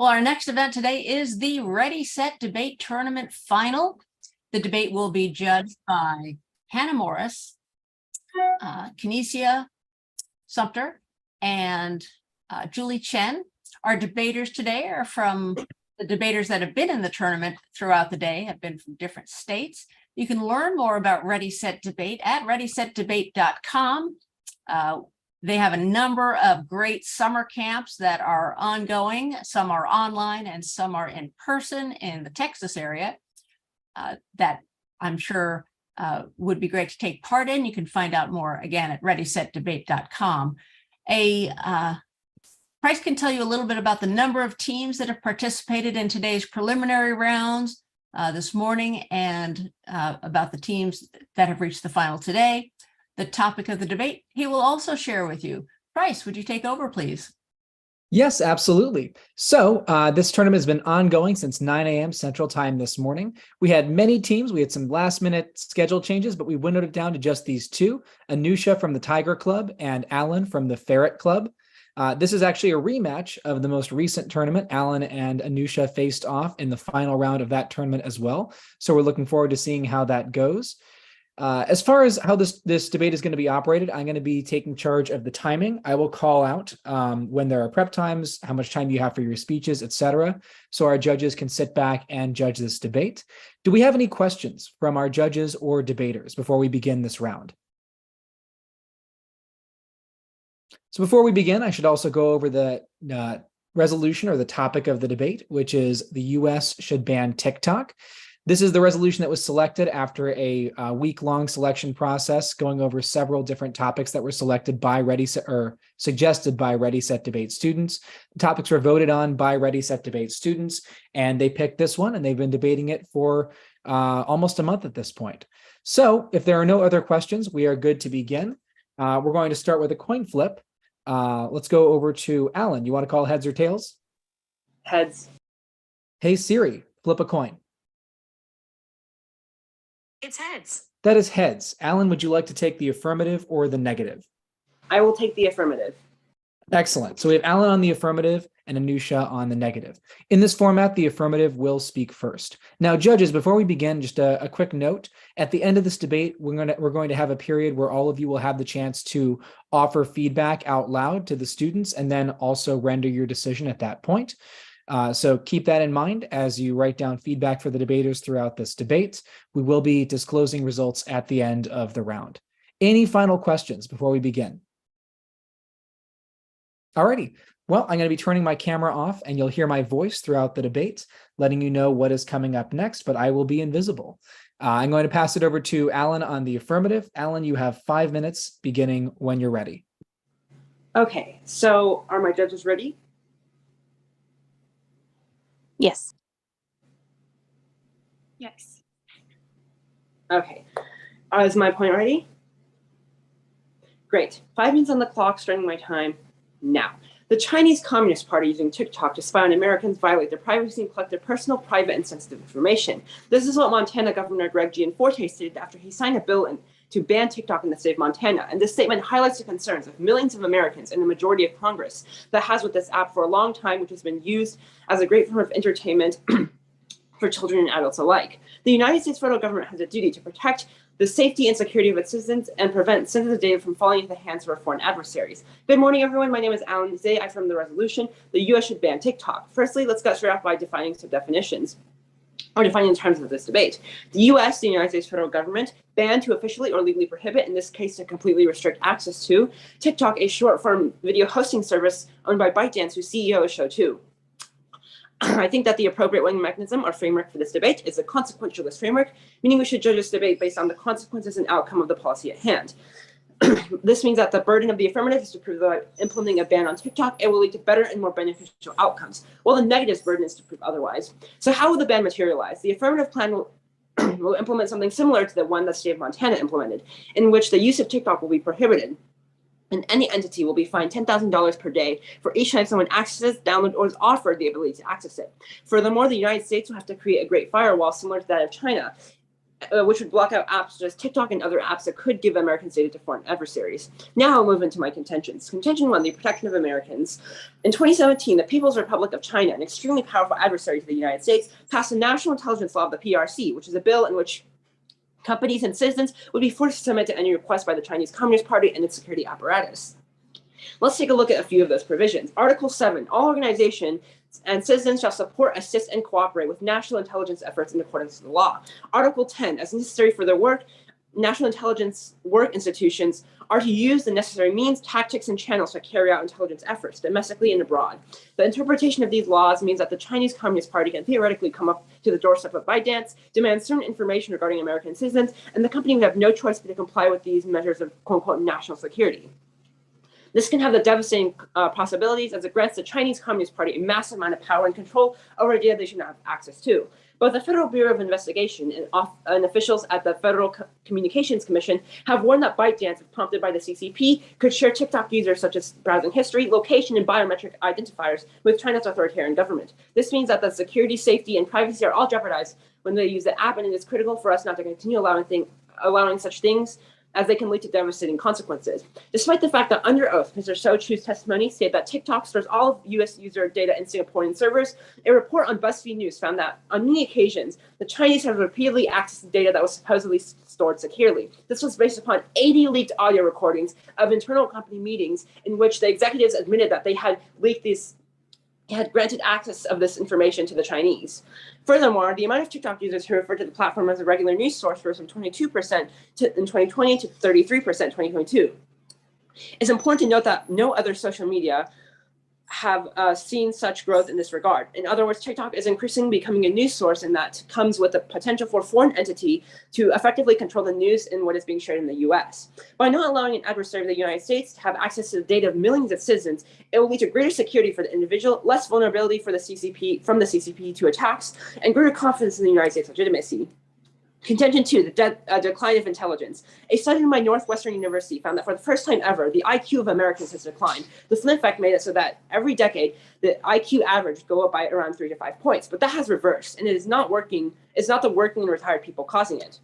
Well, our next event today is the Ready, Set, Debate Tournament Final. The debate will be judged by Hannah Morris, Kinesia Sumter, and Julie Chen. Our debaters today are from the debaters that have been in the tournament throughout the day, have been from different states. You can learn more about Ready, Set, Debate at readysetdebate.com. They have a number of great summer camps that are ongoing. Some are online and some are in person in the Texas area that I'm sure would be great to take part in. You can find out more again at readysetdebate.com. Price can tell you a little bit about the number of teams that have participated in today's preliminary rounds this morning and about the teams that have reached the final today. The topic of the debate, he will also share with you. Price, would you take over, please? Yes, absolutely. So this tournament has been ongoing since 9 a.m. Central Time this morning. We had many teams. We had some last-minute schedule changes, but we windowed it down to just these two, Anusha from the Tiger Club and Alan from the Ferret Club. This is actually a rematch of the most recent tournament. Alan and Anusha faced off in the final round of that tournament as well. So we're looking forward to seeing how that goes. As far as how this debate is going to be operated, I'm going to be taking charge of the timing. I will call out when there are prep times, how much time you have for your speeches, etc. So our judges can sit back and judge this debate. Do we have any questions from our judges or debaters before we begin this round? So before we begin, I should also go over the resolution or the topic of the debate, which is the U.S. should ban TikTok. This is the resolution that was selected after a week-long selection process, going over several different topics that were selected by suggested by Ready, Set, Debate students. The topics were voted on by Ready, Set, Debate students, and they picked this one, and they've been debating it for almost a month at this point. So if there are no other questions, we are good to begin. We're going to start with a coin flip. Let's go over to Alan. You want to call heads or tails? Heads. Hey Siri, flip a coin. It's heads. That is heads. Alan, would you like to take the affirmative or the negative? I will take the affirmative. Excellent. So we have Alan on the affirmative and Anusha on the negative. In this format, the affirmative will speak first. Now, judges, before we begin, just a quick note. At the end of this debate, we're going to have a period where all of you will have the chance to offer feedback out loud to the students and then also render your decision at that point. So keep that in mind as you write down feedback for the debaters throughout this debate. We will be disclosing results at the end of the round. Any final questions before we begin? Alrighty. Well, I'm going to be turning my camera off and you'll hear my voice throughout the debate, letting you know what is coming up next, but I will be invisible. I'm going to pass it over to Alan on the affirmative. Alan, you have 5 minutes beginning when you're ready. Okay, so are my judges ready? Yes. Yes. Okay. Is my point ready? Great. 5 minutes on the clock, starting my time now. The Chinese Communist Party using TikTok to spy on Americans, violate their privacy, and collect their personal, private, and sensitive information. This is what Montana Governor Greg Gianforte stated after he signed a bill to ban TikTok in the state of Montana. And this statement highlights the concerns of millions of Americans and the majority of Congress that has with this app for a long time, which has been used as a great form of entertainment for children and adults alike. The United States federal government has a duty to protect the safety and security of its citizens and prevent sensitive data from falling into the hands of our foreign adversaries. Good morning, everyone. My name is Alan. Today, I affirm the resolution. The U.S. should ban TikTok. Firstly, let's get straight off by defining some definitions, or defining the terms of this debate. The U.S., the United States federal government, banned to officially or legally prohibit, in this case to completely restrict access to, TikTok, a short-form video hosting service owned by ByteDance, whose CEO is Show2. I think that the appropriate weighing mechanism or framework for this debate is a consequentialist framework, meaning we should judge this debate based on the consequences and outcome of the policy at hand. This means that the burden of the affirmative is to prove that implementing a ban on TikTok, it will lead to better and more beneficial outcomes, while the negative's burden is to prove otherwise. So how will the ban materialize? The affirmative plan will implement something similar to the one that the state of Montana implemented, in which the use of TikTok will be prohibited, and any entity will be fined $10,000 per day for each time someone accesses, downloads, or is offered the ability to access it. Furthermore, the United States will have to create a great firewall similar to that of China, which would block out apps such as TikTok and other apps that could give Americans data to foreign adversaries. Now I'll move into my contentions. Contention 1, the protection of Americans. In 2017, the People's Republic of China, an extremely powerful adversary to the United States, passed the National Intelligence Law of the PRC, which is a bill in which companies and citizens would be forced to submit to any request by the Chinese Communist Party and its security apparatus. Let's take a look at a few of those provisions. Article 7, all organizations and citizens shall support, assist, and cooperate with national intelligence efforts in accordance with the law. Article 10, as necessary for their work, national intelligence work institutions are to use the necessary means, tactics, and channels to carry out intelligence efforts, domestically and abroad. The interpretation of these laws means that the Chinese Communist Party can theoretically come up to the doorstep of ByteDance, demand certain information regarding American citizens, and the company would have no choice but to comply with these measures of quote-unquote national security. This can have the devastating possibilities as it grants the Chinese Communist Party a massive amount of power and control over data they should not have access to. Both the Federal Bureau of Investigation and officials at the Federal Communications Commission have warned that ByteDance, if prompted by the CCP, could share TikTok users such as browsing history, location, and biometric identifiers with China's authoritarian government. This means that the security, safety, and privacy are all jeopardized when they use the app, and it is critical for us not to continue allowing such things, as they can lead to devastating consequences. Despite the fact that under oath, Mr. So Chu's testimony stated that TikTok stores all of U.S. user data in Singaporean servers, a report on BuzzFeed News found that on many occasions, the Chinese have repeatedly accessed data that was supposedly stored securely. This was based upon 80 leaked audio recordings of internal company meetings in which the executives admitted that they had granted access of this information to the Chinese. Furthermore, the amount of TikTok users who refer to the platform as a regular news source rose from 22% in 2020 to 33% in 2022. It's important to note that no other social media have seen such growth in this regard. In other words, TikTok is increasingly becoming a news source, and that comes with the potential for a foreign entity to effectively control the news and what is being shared in the US. By not allowing an adversary of the United States to have access to the data of millions of citizens, it will lead to greater security for the individual, less vulnerability for the CCP to attacks, and greater confidence in the United States legitimacy. Contention 2, the decline of intelligence. A study by Northwestern University found that for the first time ever, the IQ of Americans has declined. This in fact made it so that every decade, the IQ average go up by around 3 to 5 points, but that has reversed, and it is not working. It's not the working and retired people causing it.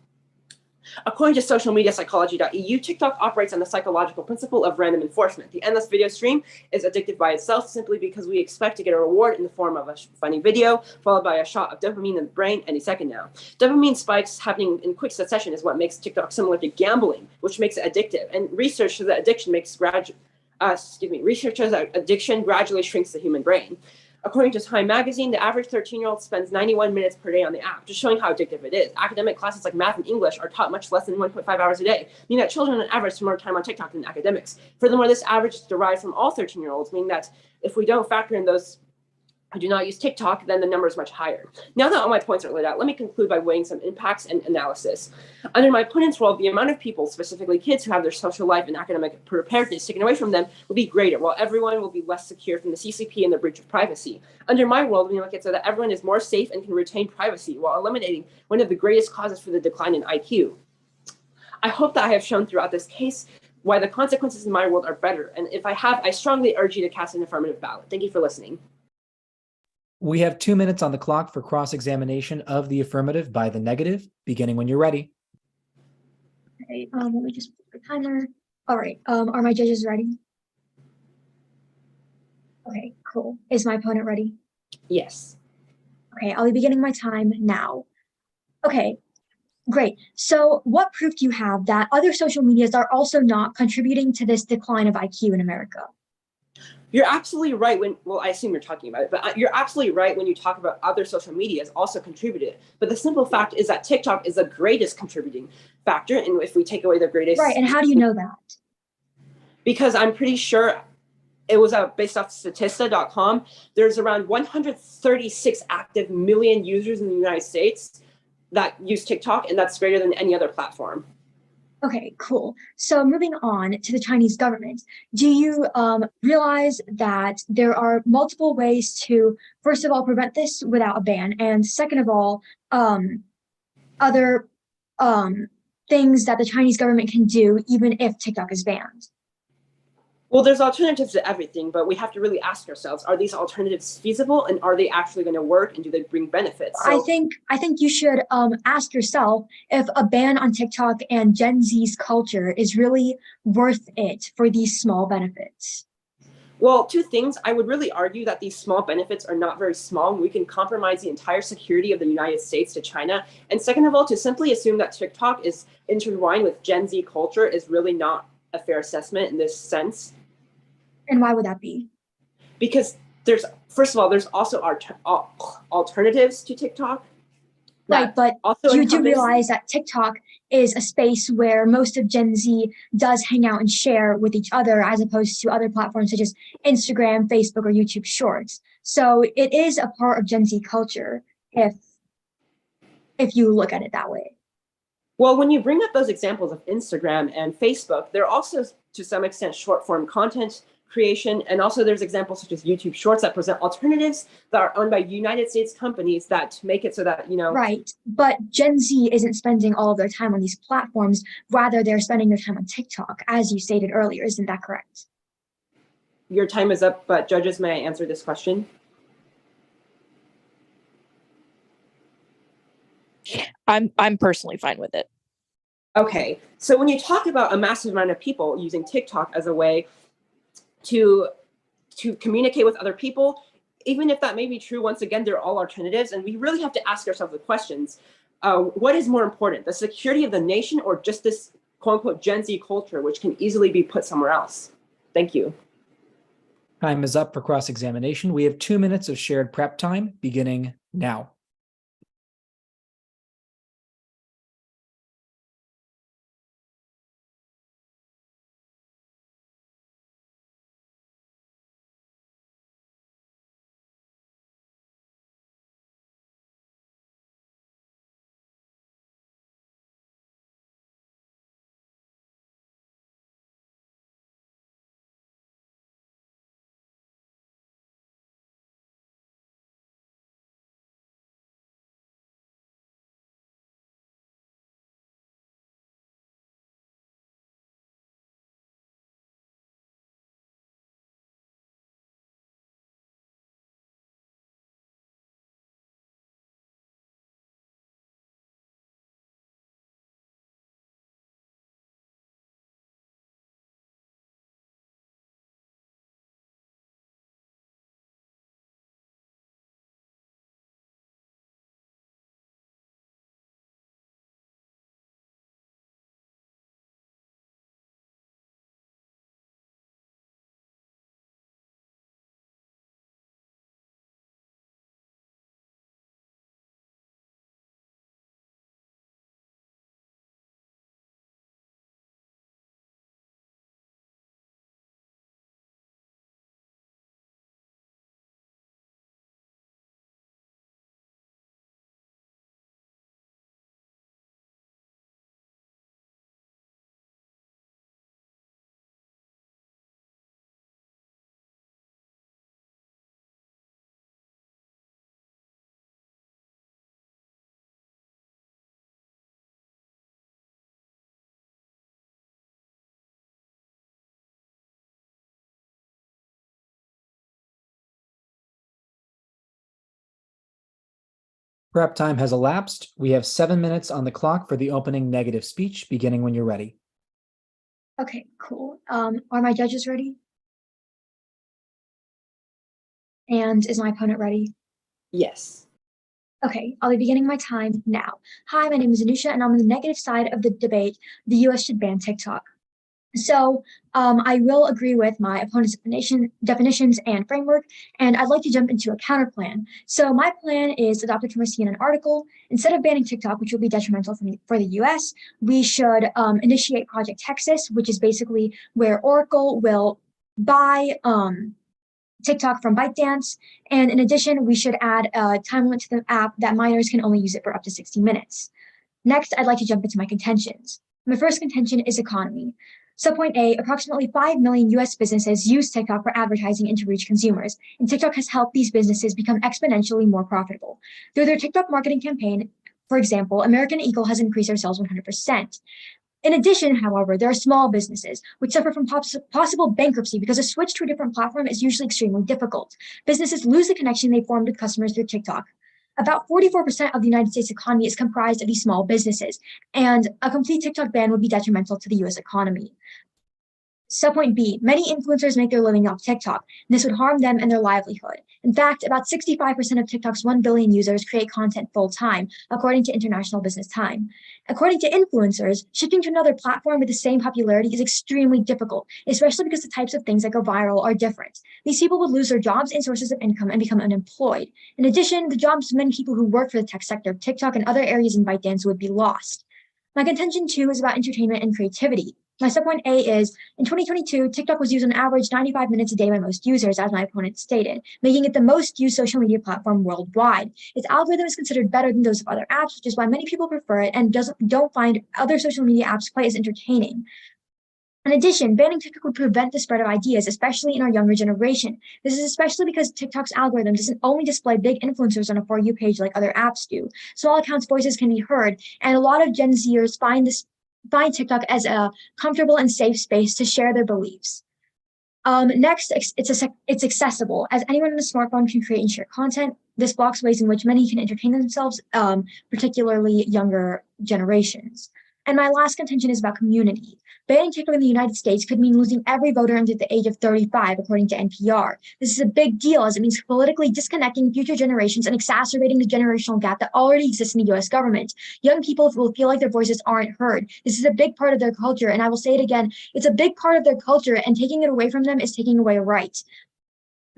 According to socialmediapsychology.eu, TikTok operates on the psychological principle of random enforcement. The endless video stream is addictive by itself simply because we expect to get a reward in the form of a funny video, followed by a shot of dopamine in the brain any second now. Dopamine spikes happening in quick succession is what makes TikTok similar to gambling, which makes it addictive. And research shows that addiction gradually shrinks the human brain. According to Time magazine, the average 13-year-old spends 91 minutes per day on the app, just showing how addictive it is. Academic classes like math and English are taught much less than 1.5 hours a day, meaning that children on average spend more time on TikTok than academics. Furthermore, this average is derived from all 13-year-olds, meaning that if we don't factor in those who do not use TikTok, then the number is much higher. Now that all my points are laid out, let me conclude by weighing some impacts and analysis. Under my opponent's role, the amount of people, specifically kids, who have their social life and academic preparedness taken away from them will be greater, while everyone will be less secure from the CCP and the breach of privacy. Under my world, we make it so that everyone is more safe and can retain privacy while eliminating one of the greatest causes for the decline in IQ. I hope that I have shown throughout this case why the consequences in my world are better, and if I have, I strongly urge you to cast an affirmative ballot. Thank you for listening. We have 2 minutes on the clock for cross-examination of the affirmative by the negative, beginning when you're ready. Okay, let me just put the timer. All right, are my judges ready? Okay, cool. Is my opponent ready? Yes. Okay, I'll be beginning my time now. Okay, great. So what proof do you have that other social medias are also not contributing to this decline of IQ in America? You're absolutely right well, I assume you're talking about it, but you're absolutely right when you talk about other social medias also contributed. But the simple fact is that TikTok is the greatest contributing factor. And if we take away the greatest. Right, and how do you know that? Because I'm pretty sure it was based off Statista.com. There's around 136 active million users in the United States that use TikTok, and that's greater than any other platform. Okay, cool. So moving on to the Chinese government, do you realize that there are multiple ways to, first of all, prevent this without a ban, and second of all, other things that the Chinese government can do even if TikTok is banned? Well, there's alternatives to everything, but we have to really ask ourselves, are these alternatives feasible and are they actually going to work and do they bring benefits? I think you should ask yourself if a ban on TikTok and Gen Z's culture is really worth it for these small benefits. Well, two things. I would really argue that these small benefits are not very small. We can compromise the entire security of the United States to China. And second of all, to simply assume that TikTok is intertwined with Gen Z culture is really not a fair assessment in this sense. And why would that be? Because first of all, there's also alternatives to TikTok. Right, but also you do realize that TikTok is a space where most of Gen Z does hang out and share with each other, as opposed to other platforms such as Instagram, Facebook, or YouTube Shorts. So it is a part of Gen Z culture if you look at it that way. Well, when you bring up those examples of Instagram and Facebook, they're also to some extent short form content creation. And also there's examples such as YouTube Shorts that present alternatives that are owned by United States companies that make it so that, Right. But Gen Z isn't spending all of their time on these platforms. Rather, they're spending their time on TikTok, as you stated earlier. Isn't that correct? Your time is up, but judges, may I answer this question? I'm personally fine with it. Okay. So when you talk about a massive amount of people using TikTok as a way to communicate with other people, even if that may be true, once again, they're all alternatives. And we really have to ask ourselves the questions, what is more important, the security of the nation or just this quote unquote Gen Z culture, which can easily be put somewhere else? Thank you. Time is up for cross-examination. We have 2 minutes of shared prep time beginning now. Prep time has elapsed. We have 7 minutes on the clock for the opening negative speech, beginning when you're ready. Okay, cool. Are my judges ready? And is my opponent ready? Yes. Okay, I'll be beginning my time now. Hi, my name is Anusha, and I'm on the negative side of the debate. The US should ban TikTok. So I will agree with my opponent's definitions and framework, and I'd like to jump into a counter plan. So my plan is adopted from a CNN article. Instead of banning TikTok, which will be detrimental for the US, we should initiate Project Texas, which is basically where Oracle will buy TikTok from ByteDance. And in addition, we should add a time limit to the app that minors can only use it for up to 60 minutes. Next, I'd like to jump into my contentions. My first contention is economy. Subpoint A, approximately 5 million US businesses use TikTok for advertising and to reach consumers, and TikTok has helped these businesses become exponentially more profitable. Through their TikTok marketing campaign, for example, American Eagle has increased their sales 100%. In addition, however, there are small businesses which suffer from possible bankruptcy because a switch to a different platform is usually extremely difficult. Businesses lose the connection they formed with customers through TikTok. About 44% of the United States economy is comprised of these small businesses, and a complete TikTok ban would be detrimental to the US economy. Subpoint B, many influencers make their living off TikTok, and this would harm them and their livelihood. In fact, about 65% of TikTok's 1 billion users create content full-time, according to International Business Time. According to influencers, shifting to another platform with the same popularity is extremely difficult, especially because the types of things that go viral are different. These people would lose their jobs and sources of income and become unemployed. In addition, the jobs of many people who work for the tech sector of TikTok and other areas in ByteDance would be lost. My contention 2 is about entertainment and creativity. My subpoint A is, in 2022, TikTok was used on average 95 minutes a day by most users, as my opponent stated, making it the most used social media platform worldwide. Its algorithm is considered better than those of other apps, which is why many people prefer it and don't find other social media apps quite as entertaining. In addition, banning TikTok would prevent the spread of ideas, especially in our younger generation. This is especially because TikTok's algorithm doesn't only display big influencers on a For You page like other apps do. Small accounts' voices can be heard, and a lot of Gen Zers find TikTok as a comfortable and safe space to share their beliefs. Next, it's accessible, as anyone on a smartphone can create and share content. This blocks ways in which many can entertain themselves, particularly younger generations. And my last contention is about community. Banning TikTok in the United States could mean losing every voter under the age of 35, according to NPR. This is a big deal, as it means politically disconnecting future generations and exacerbating the generational gap that already exists in the US government. Young people will feel like their voices aren't heard. This is a big part of their culture, and I will say it again, it's a big part of their culture, and taking it away from them is taking away a right.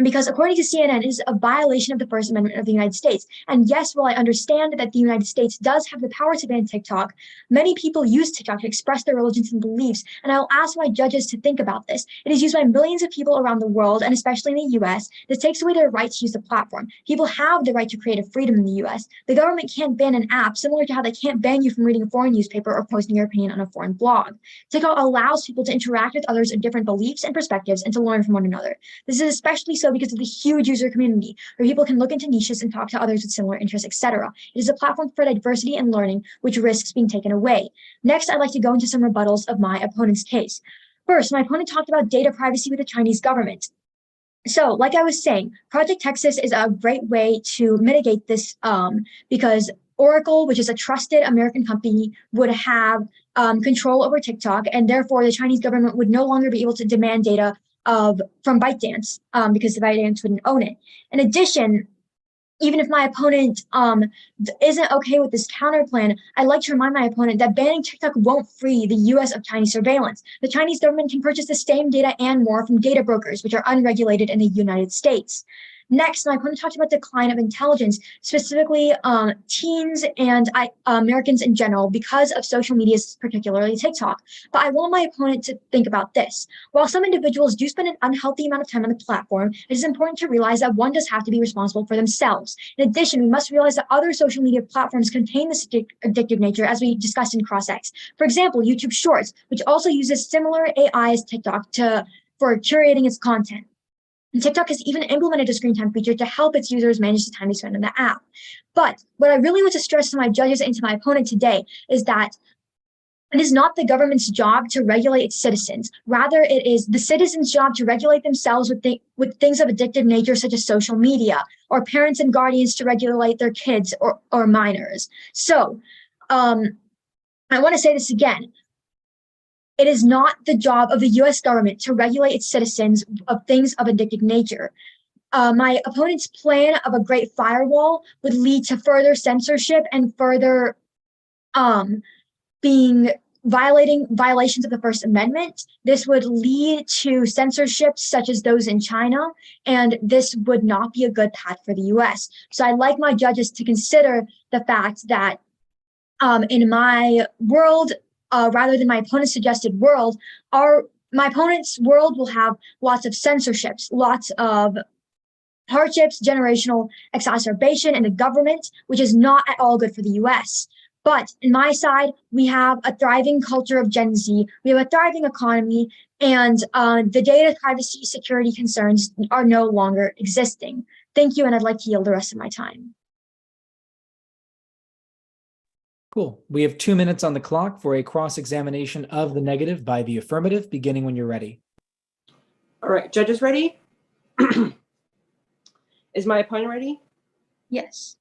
Because according to CNN, it is a violation of the First Amendment of the United States. And yes, while I understand that the United States does have the power to ban TikTok, many people use TikTok to express their religions and beliefs, and I will ask my judges to think about this. It is used by millions of people around the world, and especially in the US. This takes away their right to use the platform. People have the right to creative freedom in the US. The government can't ban an app, similar to how they can't ban you from reading a foreign newspaper or posting your opinion on a foreign blog. TikTok allows people to interact with others of different beliefs and perspectives and to learn from one another. This is especially so because of the huge user community, where people can look into niches and talk to others with similar interests, etc. It is a platform for diversity and learning, which risks being taken away. Next, I'd like to go into some rebuttals of my opponent's case. First, my opponent talked about data privacy with the Chinese government. So, like I was saying, Project Texas is a great way to mitigate this because Oracle, which is a trusted American company, would have control over TikTok, and therefore the Chinese government would no longer be able to demand data from ByteDance because the ByteDance wouldn't own it. In addition, even if my opponent isn't okay with this counter plan, I'd like to remind my opponent that banning TikTok won't free the US of Chinese surveillance. The Chinese government can purchase the same data and more from data brokers, which are unregulated in the United States. Next, my opponent talked about decline of intelligence, specifically teens and Americans in general, because of social media, particularly TikTok. But I want my opponent to think about this. While some individuals do spend an unhealthy amount of time on the platform, it is important to realize that one does have to be responsible for themselves. In addition, we must realize that other social media platforms contain this addictive nature, as we discussed in CrossX. For example, YouTube Shorts, which also uses similar AI as TikTok for curating its content. And TikTok has even implemented a screen time feature to help its users manage the time they spend on the app. But what I really want to stress to my judges and to my opponent today is that it is not the government's job to regulate its citizens. Rather, it is the citizens' job to regulate themselves with things of addictive nature, such as social media, or parents and guardians to regulate their kids or minors. So I want to say this again. It is not the job of the US government to regulate its citizens of things of addictive nature. My opponent's plan of a great firewall would lead to further censorship and further violations of the First Amendment. This would lead to censorship such as those in China, and this would not be a good path for the US. So I'd like my judges to consider the fact that in my world, rather than my opponent's suggested world, my opponent's world will have lots of censorships, lots of hardships, generational exacerbation in the government, which is not at all good for the US. But in my side, we have a thriving culture of Gen Z, we have a thriving economy, and the data privacy security concerns are no longer existing. Thank you, and I'd like to yield the rest of my time. Cool. We have 2 minutes on the clock for a cross-examination of the negative by the affirmative, beginning when you're ready. All right, judges ready? Is my opponent ready? Yes.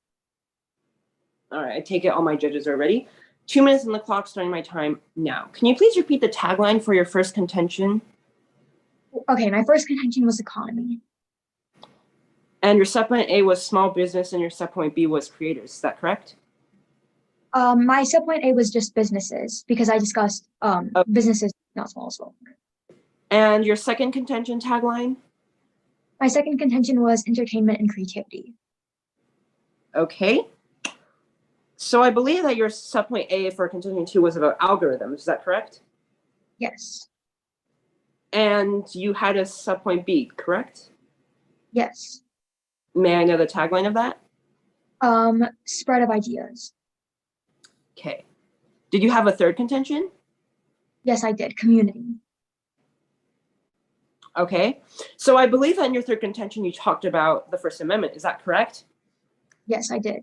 All right, I take it all my judges are ready. 2 minutes on the clock, starting my time now. Can you please repeat the tagline for your first contention? Okay, my first contention was economy. And your subpoint A was small business and your subpoint B was creators. Is that correct? My subpoint A was just businesses because I discussed businesses, not small as well. And your second contention tagline? My second contention was entertainment and creativity. Okay. So I believe that your subpoint A for contention 2 was about algorithms. Is that correct? Yes. And you had a subpoint B, correct? Yes. May I know the tagline of that? Spread of ideas. Okay. Did you have a third contention? Yes, I did. Community. Okay. So I believe that in your third contention, you talked about the First Amendment. Is that correct? Yes, I did.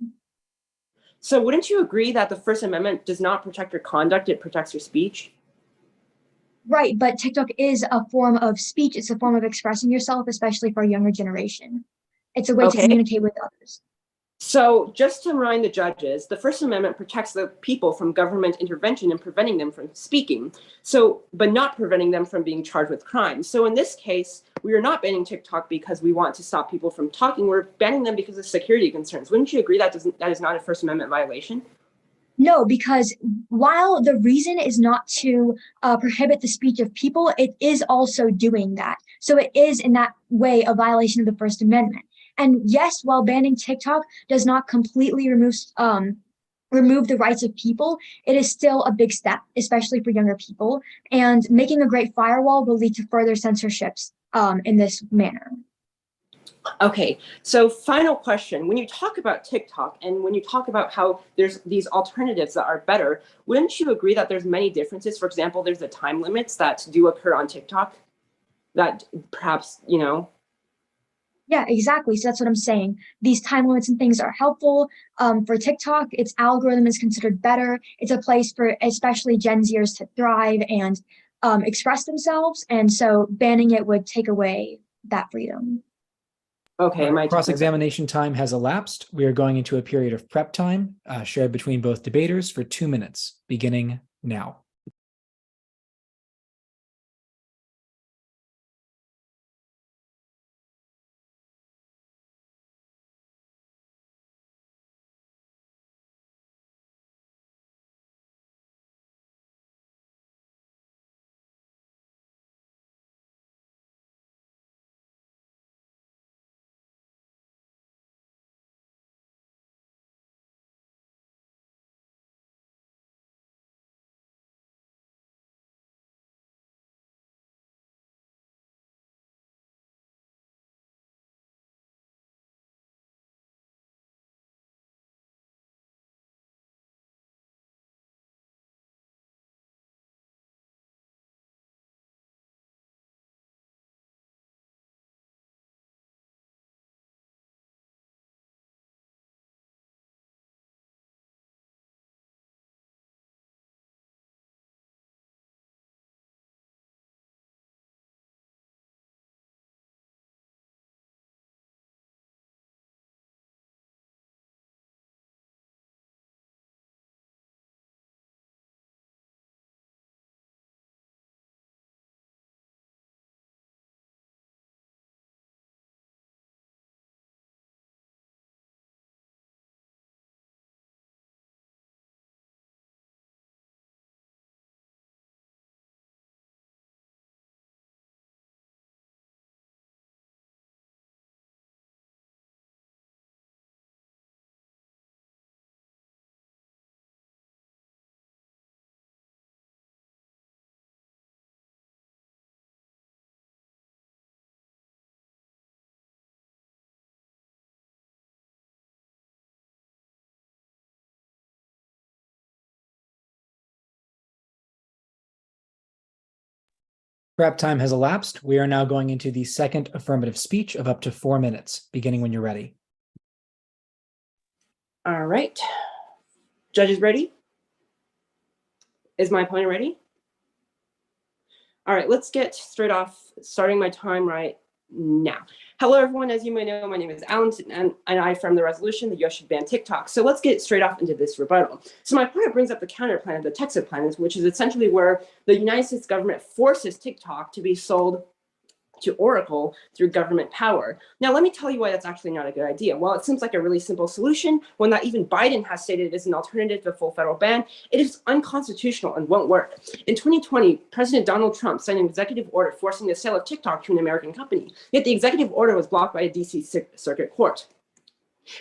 So wouldn't you agree that the First Amendment does not protect your conduct, it protects your speech? Right, but TikTok is a form of speech. It's a form of expressing yourself, especially for a younger generation. It's a way to Okay. communicate with others. So just to remind the judges, the First Amendment protects the people from government intervention and preventing them from speaking, but not preventing them from being charged with crimes. So in this case, we are not banning TikTok because we want to stop people from talking. We're banning them because of security concerns. Wouldn't you agree that is not a First Amendment violation? No, because while the reason is not to prohibit the speech of people, it is also doing that. So it is in that way a violation of the First Amendment. And yes, while banning TikTok does not completely remove the rights of people, it is still a big step, especially for younger people. And making a great firewall will lead to further censorships in this manner. Okay, so final question. When you talk about TikTok and when you talk about how there's these alternatives that are better, wouldn't you agree that there's many differences? For example, there's the time limits that do occur on TikTok that perhaps, Yeah, exactly. So that's what I'm saying. These time limits and things are helpful. For TikTok, its algorithm is considered better. It's a place for especially Gen Zers to thrive and express themselves. And so banning it would take away that freedom. okay, my Cross-examination time has elapsed. We are going into a period of prep time shared between both debaters for 2 minutes, beginning now. Prep time has elapsed. We are now going into the second affirmative speech of up to 4 minutes, beginning when you're ready. All right. Judges ready? Is my opponent ready? All right, let's get straight off, starting my time right now. Hello, everyone. As you may know, my name is Alan, and I from the resolution the US should ban TikTok. So let's get straight off into this rebuttal. So my opponent brings up the counter plan, the Texas plan, which is essentially where the United States government forces TikTok to be sold to Oracle through government power. Now, let me tell you why that's actually not a good idea. While it seems like a really simple solution, one that even Biden has stated is an alternative to a full federal ban, it is unconstitutional and won't work. In 2020, President Donald Trump signed an executive order forcing the sale of TikTok to an American company, yet the executive order was blocked by a DC Circuit Court.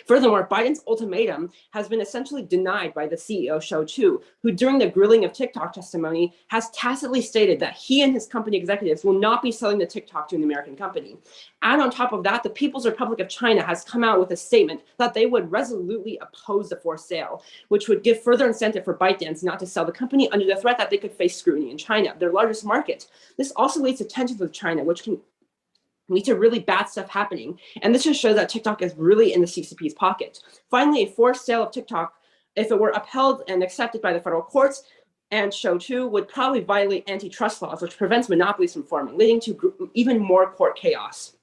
Furthermore, Biden's ultimatum has been essentially denied by the CEO, Shou Chu, who during the grilling of TikTok testimony has tacitly stated that he and his company executives will not be selling the TikTok to an American company. And on top of that, the People's Republic of China has come out with a statement that they would resolutely oppose the forced sale, which would give further incentive for ByteDance not to sell the company under the threat that they could face scrutiny in China, their largest market. This also leads to tensions with China, which can lead to really bad stuff happening. And this just shows that TikTok is really in the CCP's pocket. Finally, a forced sale of TikTok, if it were upheld and accepted by the federal courts, and Shou Chu would probably violate antitrust laws, which prevents monopolies from forming, leading to even more court chaos.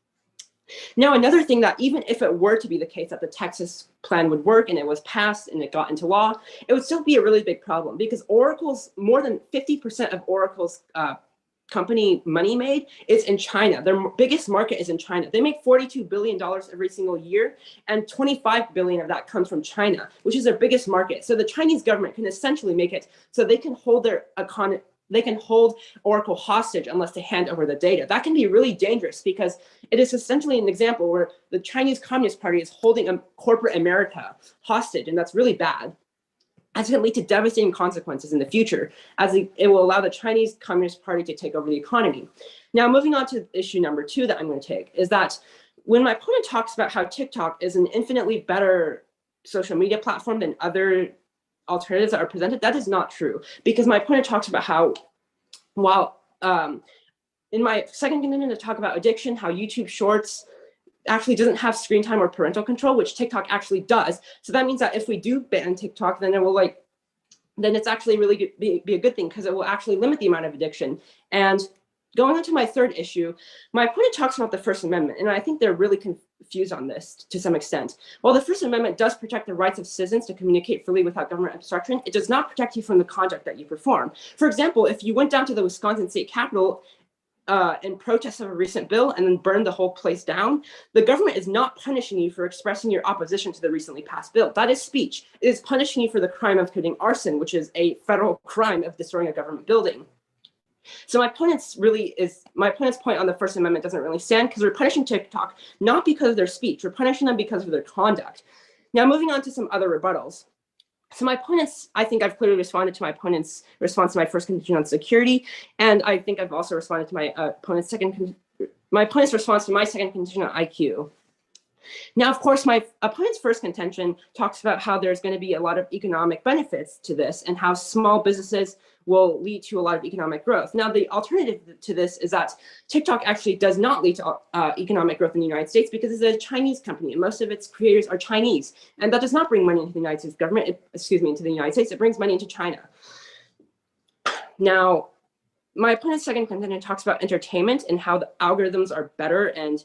Now, another thing that even if it were to be the case that the Texas plan would work and it was passed and it got into law, it would still be a really big problem because Oracle's, more than 50% of Oracle's company money made is in China. Their biggest market is in China. They make $42 billion every single year, and 25 billion of that comes from China, which is their biggest market. So the Chinese government can essentially make it so they can hold their economy, they can hold Oracle hostage unless they hand over the data. That can be really dangerous because it is essentially an example where the Chinese Communist Party is holding a corporate America hostage, and that's really bad. That's going to lead to devastating consequences in the future, as it will allow the Chinese Communist Party to take over the economy. Now, moving on to issue number 2 that I'm going to take is that when my opponent talks about how TikTok is an infinitely better social media platform than other alternatives that are presented, that is not true, because my opponent talks about how, while in my second contention to talk about addiction, how YouTube Shorts actually doesn't have screen time or parental control, which TikTok actually does. So that means that if we do ban TikTok, then it will then it's actually really good, be a good thing because it will actually limit the amount of addiction. And going on to my third issue, my opponent talks about the First Amendment, and I think they're really confused on this to some extent. While the First Amendment does protect the rights of citizens to communicate freely without government obstruction, it does not protect you from the conduct that you perform. For example, if you went down to the Wisconsin State Capitol in protest of a recent bill and then burned the whole place down, the government is not punishing you for expressing your opposition to the recently passed bill. That is speech. It is punishing you for the crime of committing arson, which is a federal crime of destroying a government building. So my opponent's point on the First Amendment doesn't really stand because we're punishing TikTok not because of their speech, we're punishing them because of their conduct. Now, moving on to some other rebuttals. So my opponents, I think I've clearly responded to my opponent's response to my first contention on security, and I think I've also responded to my opponent's response to my second contention on IQ. Now, of course, my opponent's first contention talks about how there's going to be a lot of economic benefits to this and how small businesses will lead to a lot of economic growth. Now, the alternative to this is that TikTok actually does not lead to economic growth in the United States because it's a Chinese company and most of its creators are Chinese. And that does not bring money into the United States government, into the United States, it brings money into China. Now, my opponent's second contention talks about entertainment and how the algorithms are better. And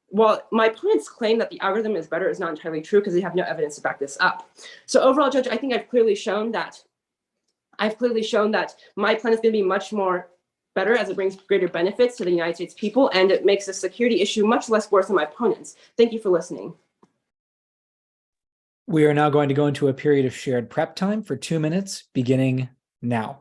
while my opponent's claim that the algorithm is better is not entirely true because they have no evidence to back this up. So overall, Judge, I think I've clearly shown that my plan is going to be much more better as it brings greater benefits to the United States people, and it makes the security issue much less worse than my opponent's. Thank you for listening. We are now going to go into a period of shared prep time for 2 minutes, beginning now.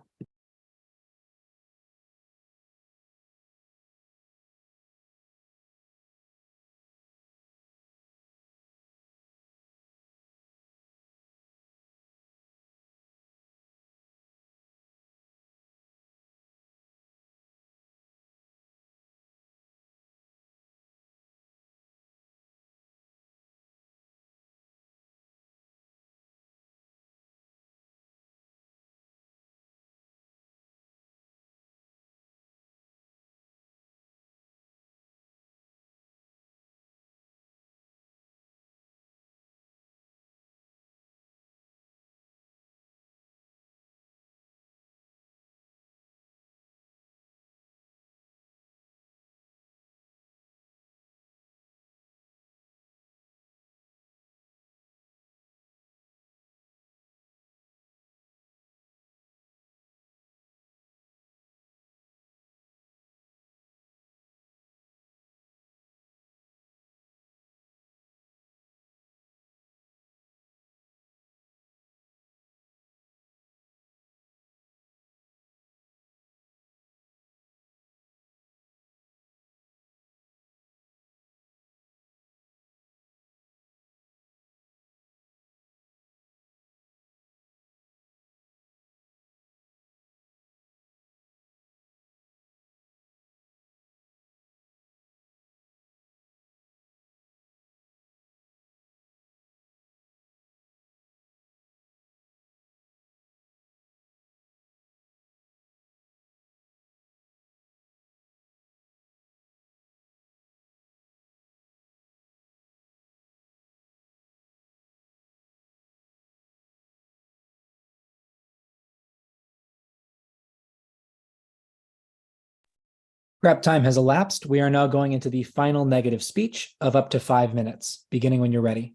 Prep time has elapsed. We are now going into the final negative speech of up to 5 minutes, beginning when you're ready.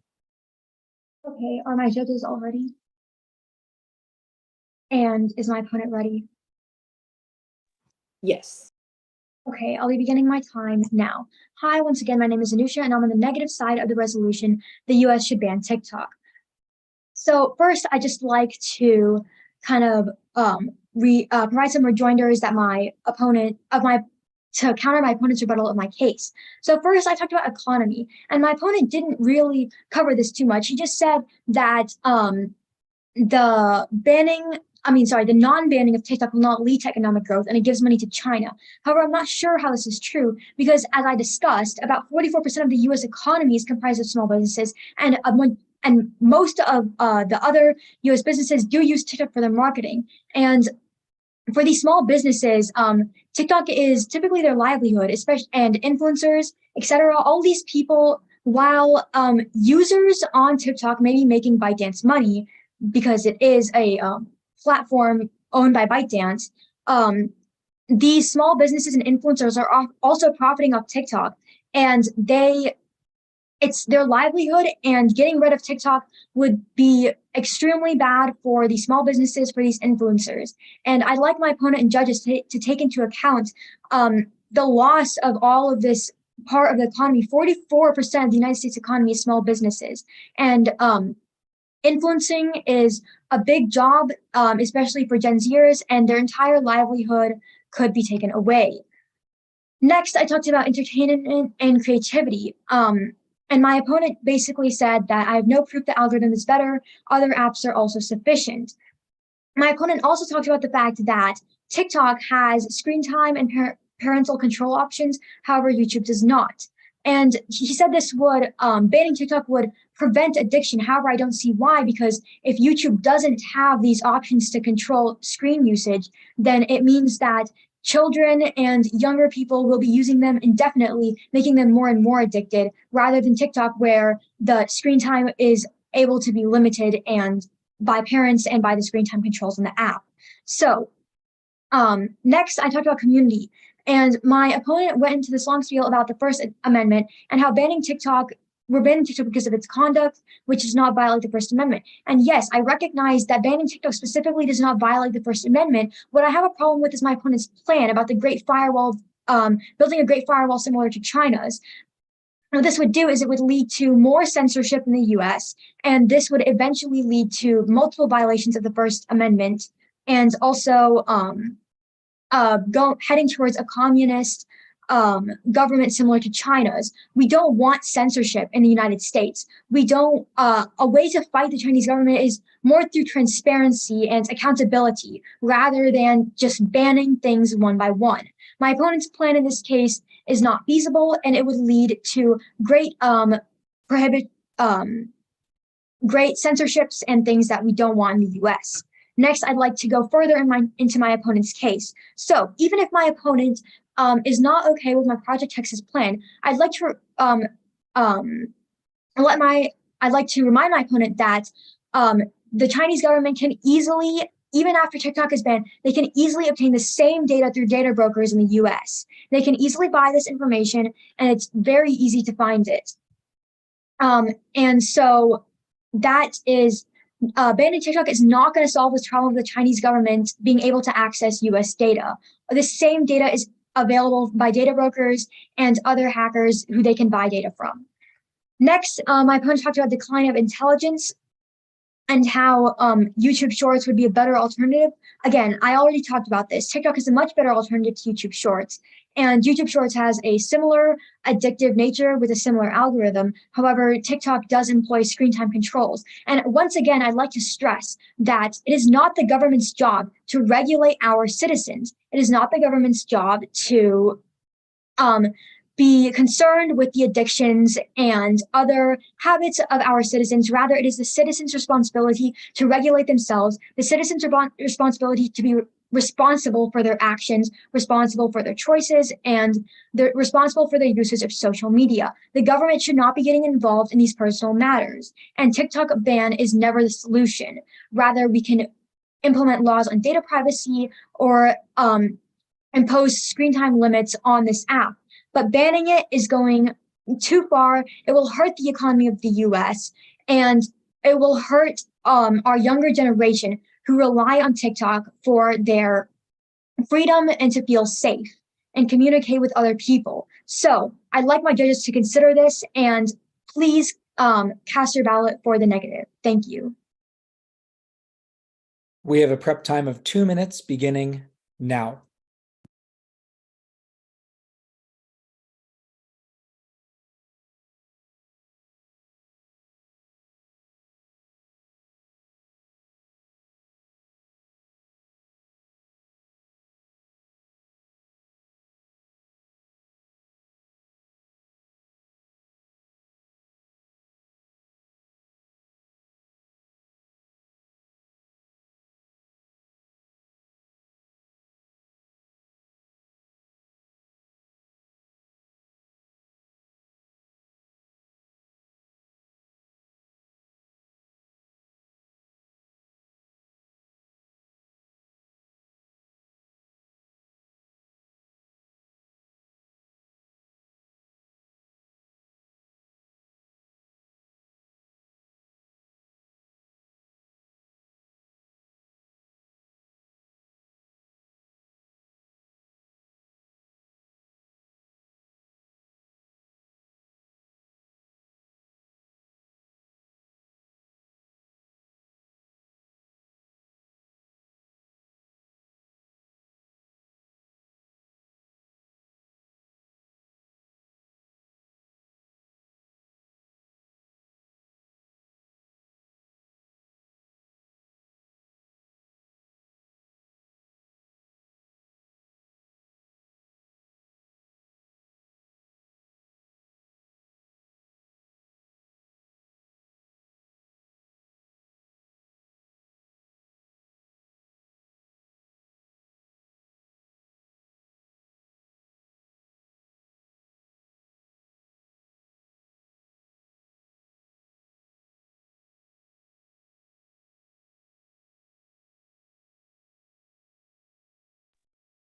Okay, are my judges all ready? And is my opponent ready? Yes. Okay, I'll be beginning my time now. Hi, once again, my name is Anusha, and I'm on the negative side of the resolution the US should ban TikTok. So first, I just like to kind of provide some rejoinders that to counter my opponent's rebuttal of my case. So first, I talked about economy, and my opponent didn't really cover this too much. He just said that the non-banning of TikTok will not lead to economic growth, and it gives money to China. However, I'm not sure how this is true because, as I discussed, about 44% of the U.S. economy is comprised of small businesses, and most of the other U.S. businesses do use TikTok for their marketing. And for these small businesses, TikTok is typically their livelihood, especially and influencers, etc. All these people, while users on TikTok may be making ByteDance money because it is a platform owned by ByteDance, these small businesses and influencers are also profiting off TikTok, and it's their livelihood, and getting rid of TikTok would be extremely bad for these small businesses, for these influencers. And I'd like my opponent and judges to take into account the loss of all of this part of the economy. 44% of the United States economy is small businesses. And influencing is a big job, especially for Gen Zers, and their entire livelihood could be taken away. Next, I talked about entertainment and creativity. And my opponent basically said that I have no proof the algorithm is better. Other apps are also sufficient. My opponent also talked about the fact that TikTok has screen time and parental control options. However, YouTube does not. And he said this would, banning TikTok would prevent addiction. However, I don't see why, because if YouTube doesn't have these options to control screen usage, then it means that children and younger people will be using them indefinitely, making them more and more addicted, rather than TikTok, where the screen time is able to be limited and by parents and by the screen time controls in the app. So next, I talked about community. And my opponent went into this long spiel about the First Amendment and how we're banning TikTok because of its conduct, which does not violate the First Amendment. And yes, I recognize that banning TikTok specifically does not violate the First Amendment. What I have a problem with is my opponent's plan about the Great Firewall, building a Great Firewall similar to China's. What this would do is it would lead to more censorship in the US, and this would eventually lead to multiple violations of the First Amendment, and also heading towards a communist government similar to China's. We don't want censorship in the United States. We don't, a way to fight the Chinese government is more through transparency and accountability rather than just banning things one by one. My opponent's plan in this case is not feasible, and it would lead to great great censorships and things that we don't want in the US. Next, I'd like to go further into my opponent's case. So even if my opponent is not okay with my Project Texas plan, I'd like to remind my opponent that the Chinese government can easily, even after TikTok is banned, they can easily obtain the same data through data brokers in the US. They can easily buy this information, and it's very easy to find it. And so that is, banning TikTok is not going to solve this problem of the Chinese government being able to access US data. This same data is available by data brokers and other hackers who they can buy data from. Next, my opponent talked about decline of intelligence and how YouTube Shorts would be a better alternative. Again, I already talked about this. TikTok is a much better alternative to YouTube Shorts, and YouTube Shorts has a similar addictive nature with a similar algorithm. However, TikTok does employ screen time controls. And once again, I'd like to stress that it is not the government's job to regulate our citizens. It is not the government's job to be concerned with the addictions and other habits of our citizens. Rather, it is the citizens' responsibility to regulate themselves, the citizens' responsibility to be responsible for their actions, responsible for their choices, and they're responsible for their usage of social media. The government should not be getting involved in these personal matters, and TikTok ban is never the solution. Rather, we can implement laws on data privacy or impose screen time limits on this app. But banning it is going too far. It will hurt the economy of the US, and it will hurt our younger generation who rely on TikTok for their freedom and to feel safe and communicate with other people. So I'd like my judges to consider this and please cast your ballot for the negative. Thank you. We have a prep time of 2 minutes beginning now.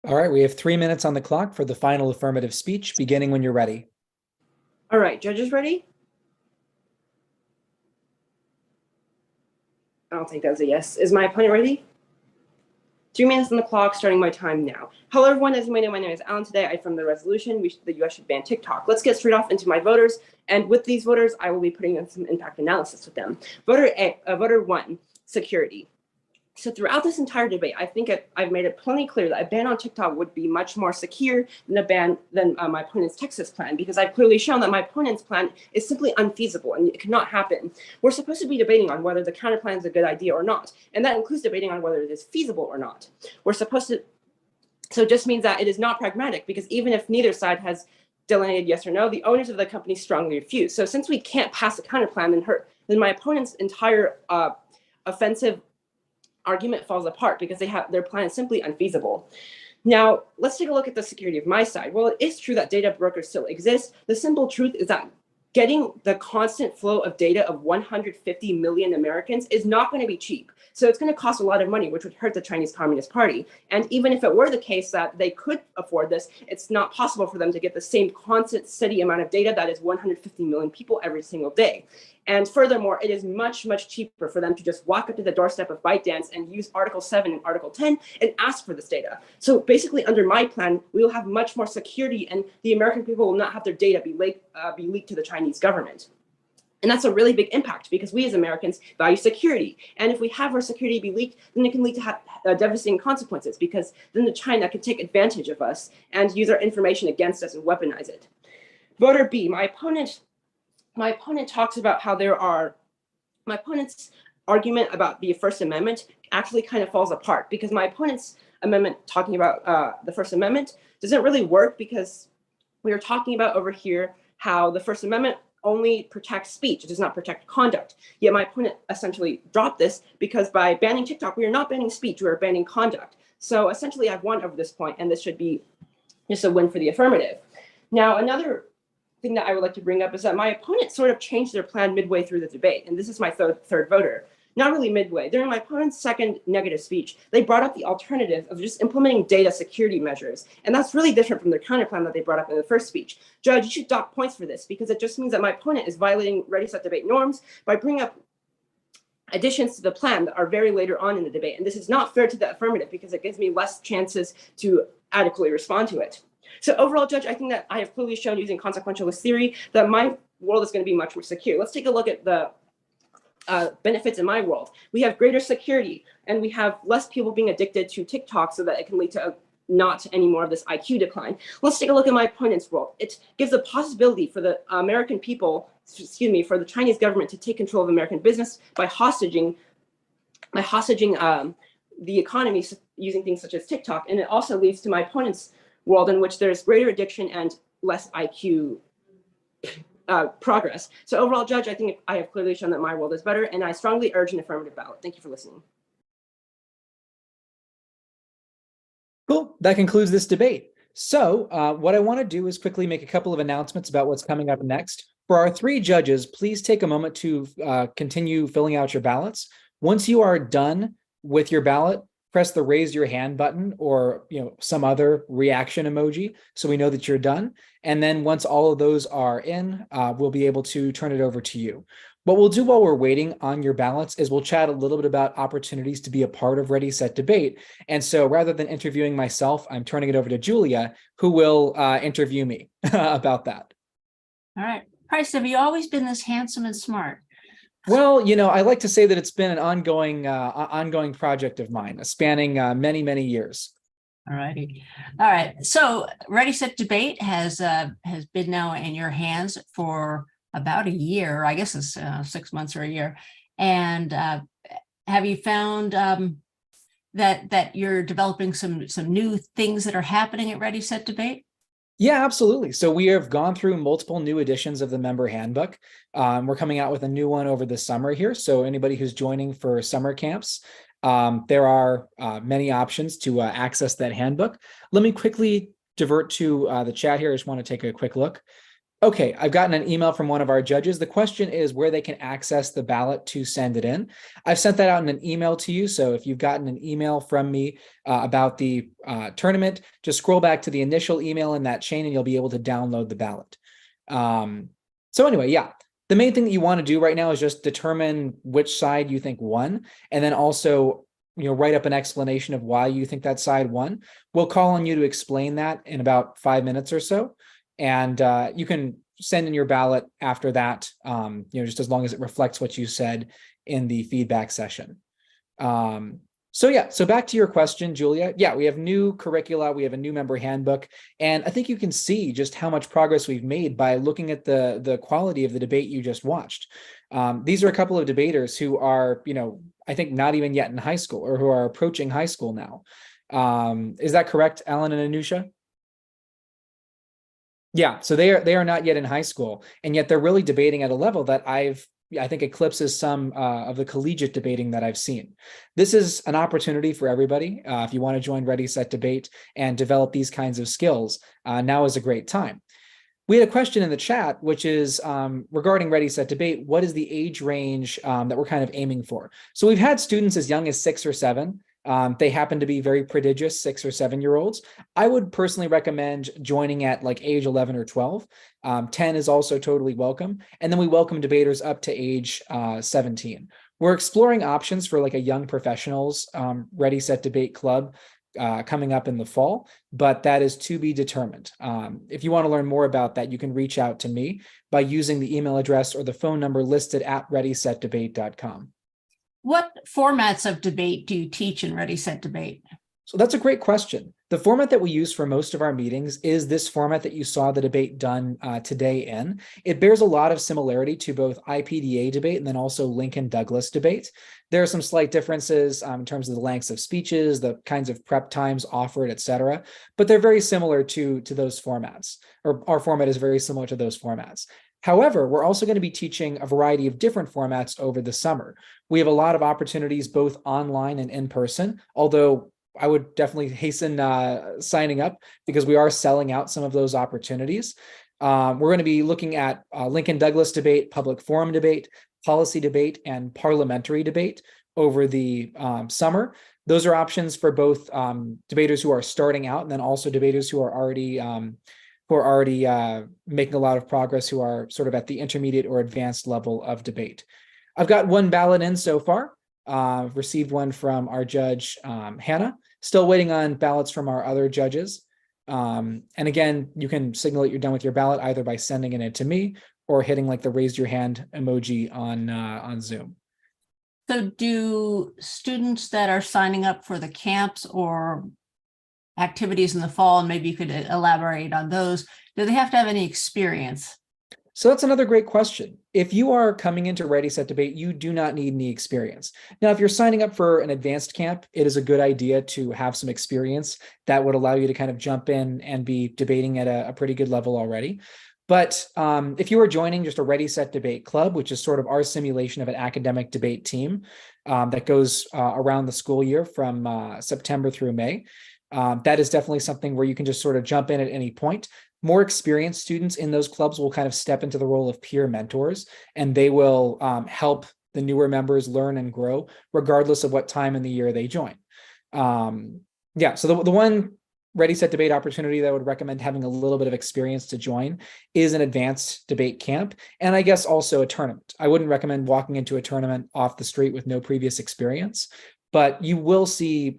All right, we have 3 minutes on the clock for the final affirmative speech, beginning when you're ready. All right, judges ready? I don't think that's a yes. Is my opponent ready? 2 minutes on the clock, starting my time now. Hello, everyone. As you may know, my name is Alan. Today, I affirm the resolution the U.S. should ban TikTok. Let's get straight off into my voters. And with these voters, I will be putting in some impact analysis with them. Voter 1, security. So throughout this entire debate, I think I've made it plenty clear that a ban on TikTok would be much more secure than my opponent's Texas plan, because I've clearly shown that my opponent's plan is simply unfeasible and it cannot happen. We're supposed to be debating on whether the counter plan is a good idea or not, and that includes debating on whether it is feasible or not. So it just means that it is not pragmatic, because even if neither side has delineated yes or no, the owners of the company strongly refuse. So since we can't pass a counter plan, then my opponent's entire offensive argument falls apart, because their plan is simply unfeasible. Now, let's take a look at the security of my side. Well, it is true that data brokers still exist. The simple truth is that getting the constant flow of data of 150 million Americans is not going to be cheap. So it's going to cost a lot of money, which would hurt the Chinese Communist Party. And even if it were the case that they could afford this, it's not possible for them to get the same constant, steady amount of data that is 150 million people every single day. And furthermore, it is much, much cheaper for them to just walk up to the doorstep of ByteDance and use Article 7 and Article 10 and ask for this data. So basically, under my plan, we will have much more security, and the American people will not have their data be leaked to the Chinese government. And that's a really big impact, because we as Americans value security. And if we have our security be leaked, then it can lead to devastating consequences, because then China can take advantage of us and use our information against us and weaponize it. Voter B, my opponent talks about how my opponent's argument about the First Amendment actually kind of falls apart, because my opponent's amendment talking about the First Amendment doesn't really work, because we are talking about over here how the First Amendment only protects speech. It does not protect conduct. Yet my opponent essentially dropped this, because by banning TikTok, we are not banning speech, we are banning conduct. So essentially I've won over this point, and this should be just a win for the affirmative. Now, another thing that I would like to bring up is that my opponent sort of changed their plan midway through the debate, and this is my third voter. not really midway. During my opponent's second negative speech, they brought up the alternative of just implementing data security measures. And that's really different from their counterplan that they brought up in the first speech. Judge, you should dock points for this because it just means that my opponent is violating Ready, Set, Debate norms by bringing up additions to the plan that are very later on in the debate. And this is not fair to the affirmative because it gives me less chances to adequately respond to it. So overall, Judge, I think that I have clearly shown using consequentialist theory that my world is going to be much more secure. Let's take a look at the benefits in my world. We have greater security and we have less people being addicted to TikTok so that it can lead to not any more of this IQ decline. Let's take a look at my opponent's world. It gives a possibility for the American people, for the Chinese government to take control of American business by hostage the economy using things such as TikTok. And it also leads to my opponent's world in which there's greater addiction and less IQ progress. So overall, Judge, I think I have clearly shown that my world is better, and I strongly urge an affirmative ballot. Thank you for listening. Cool. That concludes this debate. So what I want to do is quickly make a couple of announcements about what's coming up next. For our three judges, please take a moment to continue filling out your ballots. Once you are done with your ballot, press the raise your hand button or some other reaction emoji so we know that you're done. And then once all of those are in, we'll be able to turn it over to you. What we'll do while we're waiting on your ballots is we'll chat a little bit about opportunities to be a part of Ready, Set, Debate. And so rather than interviewing myself, I'm turning it over to Julia, who will interview me about that. All right. Price, have you always been this handsome and smart? Well, I like to say that it's been an ongoing project of mine, spanning many, many years. All righty. All right. So Ready, Set, Debate has been now in your hands for about a year. I guess it's 6 months or a year. And have you found that you're developing some new things that are happening at Ready, Set, Debate? Yeah, absolutely. So we have gone through multiple new editions of the member handbook. We're coming out with a new one over the summer here. So anybody who's joining for summer camps, there are many options to access that handbook. Let me quickly divert to the chat here. I just want to take a quick look. Okay, I've gotten an email from one of our judges. The question is where they can access the ballot to send it in. I've sent that out in an email to you. So if you've gotten an email from me about the tournament, just scroll back to the initial email in that chain and you'll be able to download the ballot. So anyway, yeah, the main thing that you want to do right now is just determine which side you think won, and then also write up an explanation of why you think that side won. We'll call on you to explain that in about 5 minutes or so. And you can send in your ballot after that, just as long as it reflects what you said in the feedback session. So back to your question, Julia. Yeah, we have new curricula. We have a new member handbook. And I think you can see just how much progress we've made by looking at the quality of the debate you just watched. These are a couple of debaters who are, I think not even yet in high school or who are approaching high school now. Is that correct, Alan and Anusha? Yeah, so they are not yet in high school, and yet they're really debating at a level that I think eclipses some of the collegiate debating that I've seen. This is an opportunity for everybody. If you want to join Ready, Set, Debate and develop these kinds of skills, now is a great time. We had a question in the chat, which is regarding Ready, Set, Debate. What is the age range that we're kind of aiming for? So we've had students as young as 6 or 7. They happen to be very prodigious 6 or 7-year-olds. I would personally recommend joining at like age 11 or 12. 10 is also totally welcome. And then we welcome debaters up to age 17. We're exploring options for like a young professionals Ready, Set, Debate club coming up in the fall, but that is to be determined. If you want to learn more about that, you can reach out to me by using the email address or the phone number listed at readysetdebate.com. What formats of debate do you teach in Ready, Set, Debate? So that's a great question. The format that we use for most of our meetings is this format that you saw the debate done today in. It bears a lot of similarity to both IPDA debate and then also Lincoln-Douglas debate. There are some slight differences in terms of the lengths of speeches, the kinds of prep times offered, et cetera, but they're very similar to those formats, or our format is very similar to those formats. However, we're also going to be teaching a variety of different formats over the summer. We have a lot of opportunities both online and in person, although I would definitely hasten signing up because we are selling out some of those opportunities. We're going to be looking at Lincoln-Douglas debate, public forum debate, policy debate and parliamentary debate over the summer. Those are options for both debaters who are starting out and then also debaters who are already making a lot of progress, who are sort of at the intermediate or advanced level of debate. I've got one ballot in so far. Received one from our judge, Hannah. Still waiting on ballots from our other judges. And again, you can signal that you're done with your ballot either by sending it in to me or hitting like the raise your hand emoji on Zoom. So do students that are signing up for the camps or activities in the fall, and maybe you could elaborate on those, do they have to have any experience? So that's another great question. If you are coming into Ready, Set, Debate, you do not need any experience. Now, if you're signing up for an advanced camp, it is a good idea to have some experience that would allow you to kind of jump in and be debating at a pretty good level already. But if you are joining just a Ready, Set, Debate club, which is sort of our simulation of an academic debate team that goes around the school year from September through May, that is definitely something where you can just sort of jump in at any point. More experienced students in those clubs will kind of step into the role of peer mentors, and they will help the newer members learn and grow regardless of what time in the year they join. So the one Ready, Set, Debate opportunity that I would recommend having a little bit of experience to join is an advanced debate camp, and I guess also a tournament. I wouldn't recommend walking into a tournament off the street with no previous experience, but you will see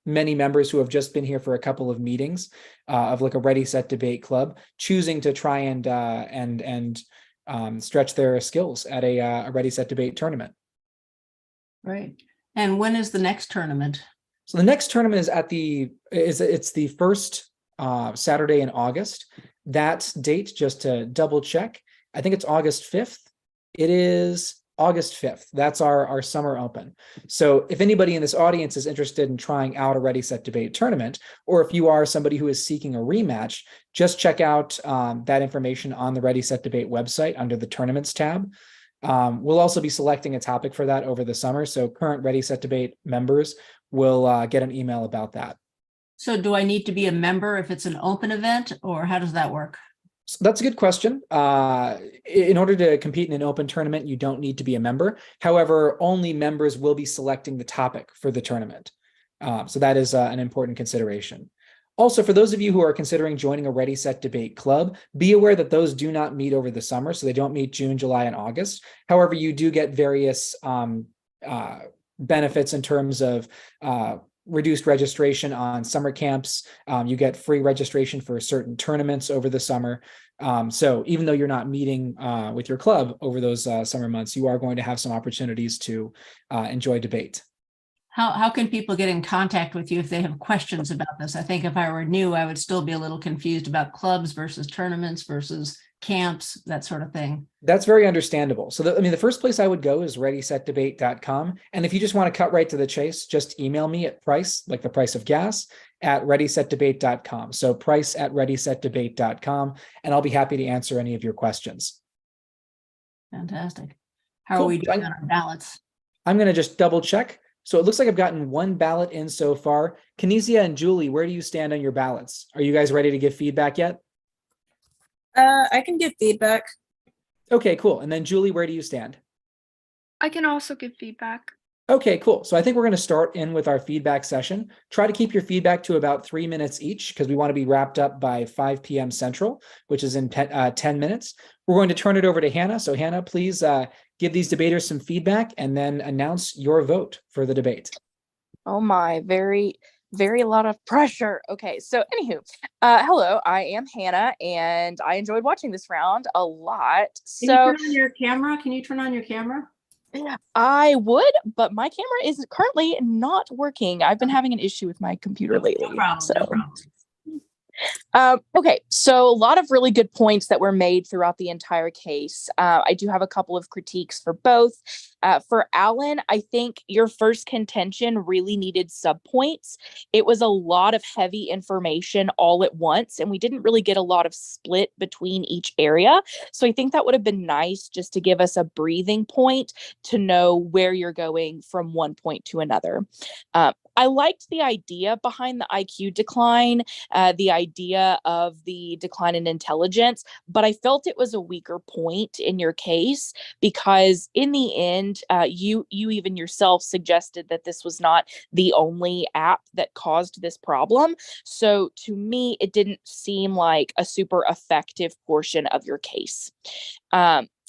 many members who have just been here for a couple of meetings of like a Ready, Set, Debate club choosing to try and stretch their skills at a Ready, Set, Debate tournament. Right. And when is the next tournament? So the next tournament is it's the first Saturday in August. That date, just to double check, I think it's August 5th. It is August 5th. That's our summer open. So if anybody in this audience is interested in trying out a Ready, Set, Debate tournament, or if you are somebody who is seeking a rematch, just check out that information on the Ready, Set, Debate website under the tournaments tab. We'll also be selecting a topic for that over the summer. So current Ready, Set, Debate members will get an email about that. So do I need to be a member if it's an open event, or how does that work? So that's a good question. In order to compete in an open tournament, you don't need to be a member. However, only members will be selecting the topic for the tournament. So that is an important consideration. Also, for those of you who are considering joining a Ready, Set, Debate club, be aware that those do not meet over the summer. So they don't meet June, July, and August. However, you do get various benefits in terms of reduced registration on summer camps. You get free registration for certain tournaments over the summer. So even though you're not meeting with your club over those summer months, you are going to have some opportunities to enjoy debate. How can people get in contact with you if they have questions about this? I think if I were new, I would still be a little confused about clubs versus tournaments versus camps, that sort of thing. That's very understandable. So the first place I would go is readysetdebate.com. And if you just want to cut right to the chase, just email me at price, like the price of gas, at readysetdebate.com. So price at readysetdebate.com, and I'll be happy to answer any of your questions. Fantastic. How Cool. are we doing on our ballots? I'm going to just double check. So it looks like I've gotten one ballot in so far. Kinesia and Julie, where do you stand on your ballots? Are you guys ready to give feedback yet? I can give feedback. Okay, cool. And then Julie, where do you stand? I can also give feedback. Okay, cool. So I think we're going to start in with our feedback session. Try to keep your feedback to about 3 minutes each because we want to be wrapped up by 5 p.m. Central, which is in 10 minutes. We're going to turn it over to Hannah. So Hannah, please give these debaters some feedback and then announce your vote for the debate. Oh my, very lot of pressure. Okay, so anywho, hello, I am Hannah, and I enjoyed watching this round a lot. Can you turn on your camera? Can you turn on your camera? I would, but my camera is currently not working. I've been having an issue with my computer lately. No problem, so. no problem. Okay, so a lot of really good points that were made throughout the entire case. I do have a couple of critiques for both. For Alan, I think your first contention really needed subpoints. It was a lot of heavy information all at once, and we didn't really get a lot of split between each area. So I think that would have been nice just to give us a breathing point to know where you're going from one point to another. I liked the idea behind the IQ decline, the idea of the decline in intelligence, but I felt it was a weaker point in your case because in the end, you even yourself suggested that this was not the only app that caused this problem. So to me, it didn't seem like a super effective portion of your case.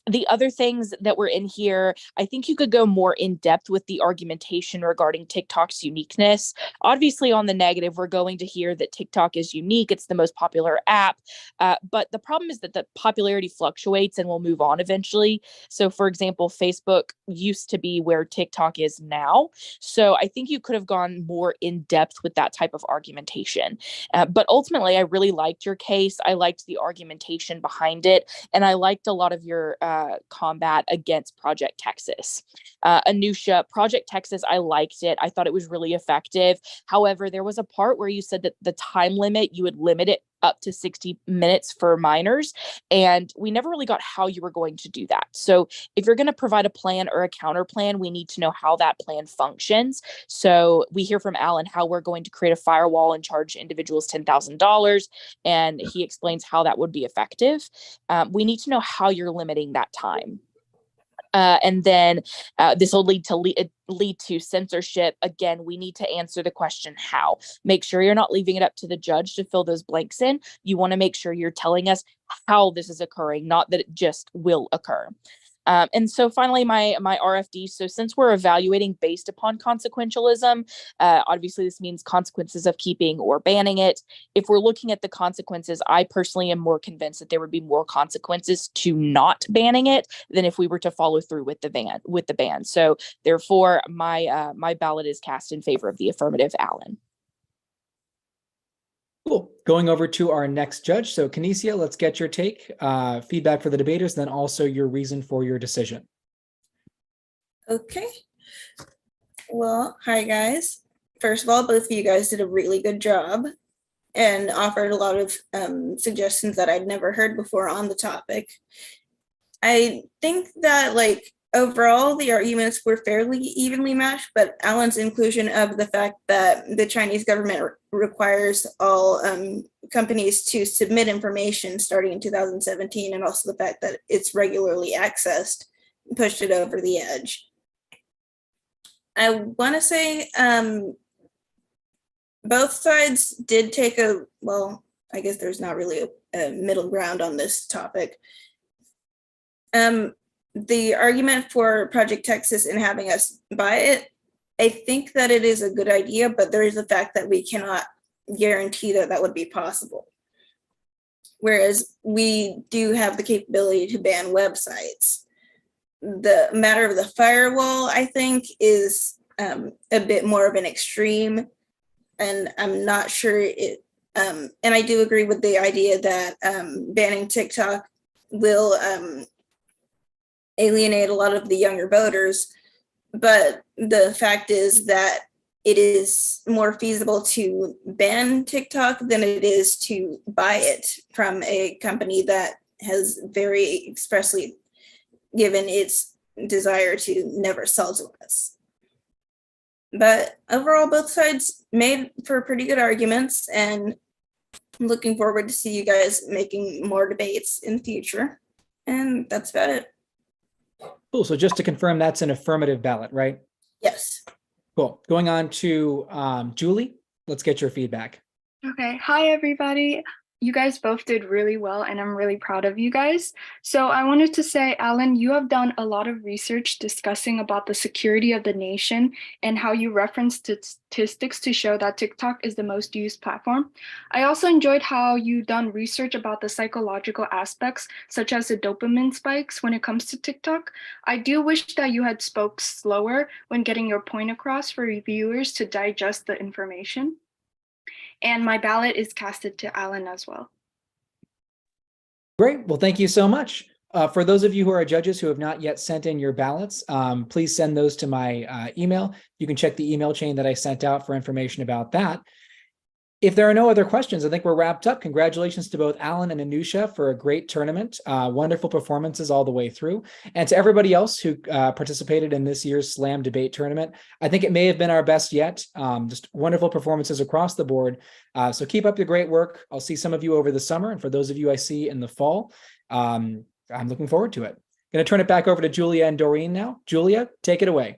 The other things that were in here, I think you could go more in depth with the argumentation regarding TikTok's uniqueness. Obviously, on the negative, we're going to hear that TikTok is unique. It's the most popular app. But the problem is that the popularity fluctuates and will move on eventually. So, for example, Facebook used to be where TikTok is now. So I think you could have gone more in depth with that type of argumentation. But ultimately, I really liked your case. I liked the argumentation behind it. And I liked a lot of your combat against Project Texas. Anusha, Project Texas, I liked it. I thought it was really effective. However, there was a part where you said that the time limit, you would limit it up to 60 minutes for minors. And we never really got how you were going to do that. So if you're going to provide a plan or a counter plan, we need to know how that plan functions. So we hear from Alan how we're going to create a firewall and charge individuals $10,000. And he explains how that would be effective. We need to know how you're limiting that time. And then this will lead to censorship. Again, we need to answer the question how. Make sure you're not leaving it up to the judge to fill those blanks in. You want to make sure you're telling us how this is occurring, not that it just will occur. And so finally, my RFD. So since we're evaluating based upon consequentialism, obviously this means consequences of keeping or banning it. If we're looking at the consequences, I personally am more convinced that there would be more consequences to not banning it than if we were to follow through with the ban. So therefore, my ballot is cast in favor of the affirmative, Alan. Cool. Going over to our next judge. So Kinesia, let's get your take, feedback for the debaters, then also your reason for your decision. Okay. Well, hi guys. First of all, both of you guys did a really good job and offered a lot of suggestions that I'd never heard before on the topic. I think that overall, the arguments were fairly evenly matched, but Alan's inclusion of the fact that the Chinese government requires all companies to submit information starting in 2017, and also the fact that it's regularly accessed, pushed it over the edge. I want to say both sides did take I guess there's not really a middle ground on this topic. The argument for Project Texas and having us buy it, I think that it is a good idea, but there is the fact that we cannot guarantee that that would be possible. Whereas we do have the capability to ban websites. The matter of the firewall, I think, is a bit more of an extreme, and I'm not sure it, and I do agree with the idea that banning TikTok will alienate a lot of the younger voters, but the fact is that it is more feasible to ban TikTok than it is to buy it from a company that has very expressly given its desire to never sell to us. But overall, both sides made for pretty good arguments, and I'm looking forward to see you guys making more debates in the future. And that's about it. Cool. So just to confirm, that's an affirmative ballot, right? Yes. Cool. Going on to Julie, let's get your feedback. Okay. Hi, everybody. You guys both did really well, and I'm really proud of you guys. So I wanted to say, Alan, you have done a lot of research discussing about the security of the nation and how you referenced statistics to show that TikTok is the most used platform. I also enjoyed how you done research about the psychological aspects, such as the dopamine spikes when it comes to TikTok. I do wish that you had spoke slower when getting your point across for reviewers to digest the information. And my ballot is casted to Alan as well. Great. Well, thank you so much. For those of you who are judges who have not yet sent in your ballots, please send those to my email. You can check the email chain that I sent out for information about that. If there are no other questions, I think we're wrapped up. Congratulations to both Alan and Anusha for a great tournament. Wonderful performances all the way through. And to everybody else who participated in this year's Slam Debate Tournament, I think it may have been our best yet. Just wonderful performances across the board. So keep up the great work. I'll see some of you over the summer. And for those of you I see in the fall, I'm looking forward to it. Going to turn it back over to Julia and Doreen now. Julia, take it away.